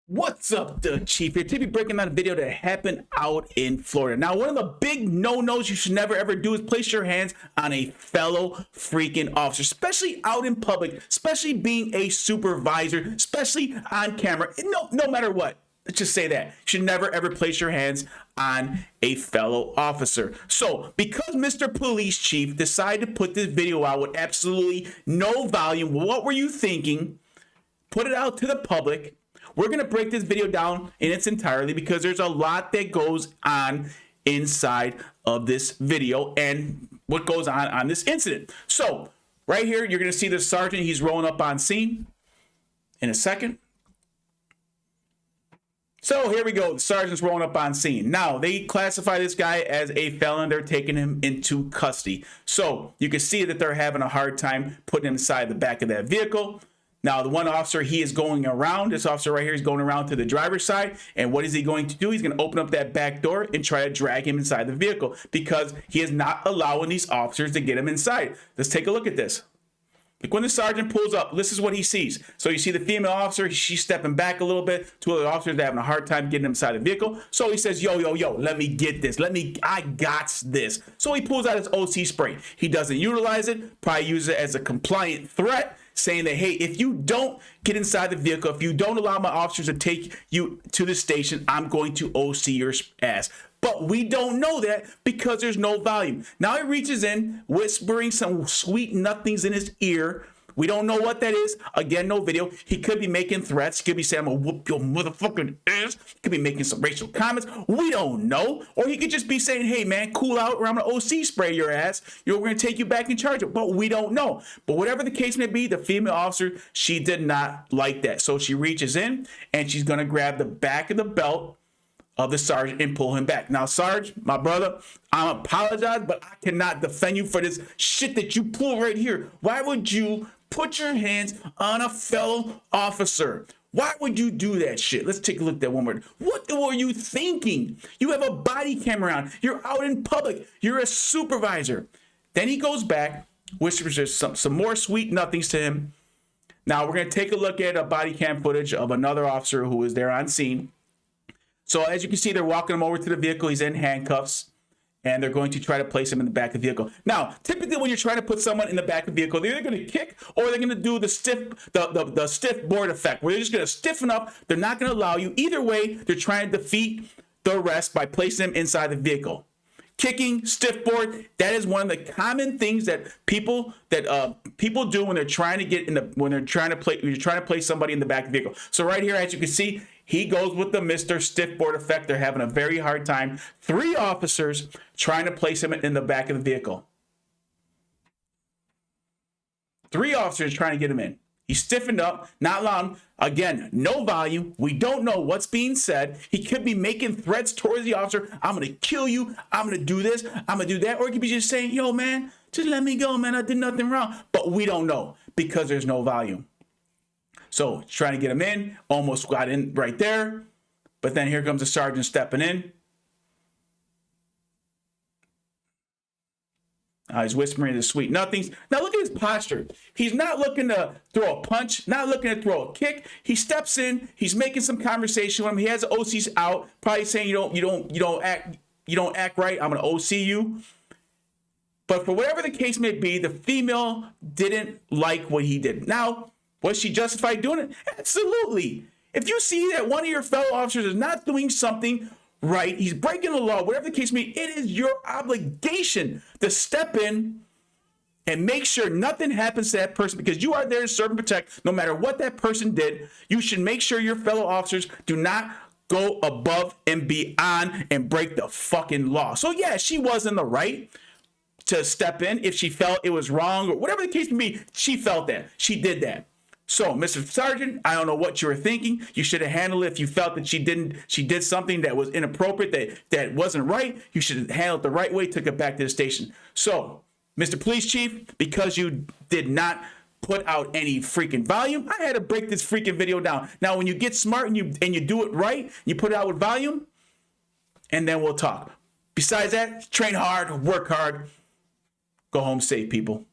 What's up, the Chief here? Today, breaking down a video that happened out in Florida. Now, one of the big no-nos you should never ever do is place your hands on a fellow freaking officer, especially out in public, especially being a supervisor, especially on camera. No matter what. Let's just say that. You should never ever place your hands on a fellow officer. So, because Mr. Police Chief decided to put this video out with absolutely no volume, what were you thinking? Put it out to the public. We're going to break this video down in its entirety because there's a lot that goes on inside of this video and what goes on this incident. So right here, you're going to see the sergeant. He's rolling up on scene in a second. So here we go. The sergeant's rolling up on scene. Now, they classify this guy as a felon. They're taking him into custody. So you can see that they're having a hard time putting him inside the back of that vehicle. Now, the one officer, he is going around. This officer right here is going around to the driver's side. And what is he going to do? He's going to open up that back door and try to drag him inside the vehicle because he is not allowing these officers to get him inside. Let's take a look at this. Like when the sergeant pulls up, this is what he sees. So you see the female officer, she's stepping back a little bit. Two other officers are having a hard time getting inside the vehicle. So he says, yo, let me get this. I got this. So he pulls out his OC spray. He doesn't utilize it, probably uses it as a compliant threat, saying that, hey, if you don't get inside the vehicle, if you don't allow my officers to take you to the station, I'm going to OC your ass. But we don't know that because there's no volume. Now he reaches in, whispering some sweet nothings in his ear. We don't know what that is. Again, no video. He could be making threats. He could be saying, I'm going to whoop your motherfucking ass. He could be making some racial comments. We don't know. Or he could just be saying, hey, man, cool out or I'm going to OC spray your ass. We're going to take you back in charge. But we don't know. But whatever the case may be, the female officer, she did not like that. So she reaches in and she's going to grab the back of the belt of the sergeant and pull him back. Now, Sarge, my brother, I apologize, but I cannot defend you for this shit that you pull right here. Why would you put your hands on a fellow officer? Why would you do that shit? Let's take a look at that one more. What were you thinking? You have a body camera on. You're out in public. You're a supervisor. Then he goes back, whispers some more sweet nothings to him. Now, we're going to take a look at a body cam footage of another officer who was there on scene. So as you can see, they're walking him over to the vehicle. He's in handcuffs, and they're going to try to place him in the back of the vehicle. Now, typically when you're trying to put someone in the back of the vehicle, they're either going to kick or they're going to do the stiff board effect, where they're just going to stiffen up. They're not going to allow you. Either way, they're trying to defeat the arrest by placing them inside the vehicle. Kicking, stiff board, that is one of the common things that people do when they're trying to get in the when you're trying to place somebody in the back of the vehicle. So right here, as you can see, he goes with the Mr. Stiff Board effect. They're having a very hard time. 3 officers trying to place him in the back of the vehicle. 3 officers trying to get him in. He's stiffened up, not allowing, again, no volume. We don't know what's being said. He could be making threats towards the officer. I'm going to kill you. I'm going to do this. I'm going to do that. Or he could be just saying, yo, man, just let me go, man. I did nothing wrong. But we don't know because there's no volume. So trying to get him in, almost got in right there. But then here comes the sergeant stepping in. He's whispering the sweet nothings. Now look at his posture. He's not looking to throw a punch, not looking to throw a kick. He steps in. He's making some conversation with him. He has the OCs out, probably saying you don't act right. I'm gonna OC you. But for whatever the case may be, the female didn't like what he did. Now, was she justified doing it? Absolutely. If you see that one of your fellow officers is not doing something right, he's breaking the law, whatever the case may be, it is your obligation to step in and make sure nothing happens to that person because you are there to serve and protect. No matter what that person did, you should make sure your fellow officers do not go above and beyond and break the fucking law. So yeah, she was in the right to step in if she felt it was wrong or whatever the case may be. She felt that. She did that. So, Mr. Sergeant, I don't know what you were thinking. You should have handled it if you felt that she did something that was inappropriate, that wasn't right. You should have handled it the right way, took it back to the station. So, Mr. Police Chief, because you did not put out any freaking volume, I had to break this freaking video down. Now, when you get smart and you do it right, you put it out with volume, and then we'll talk. Besides that, train hard, work hard, go home safe, people.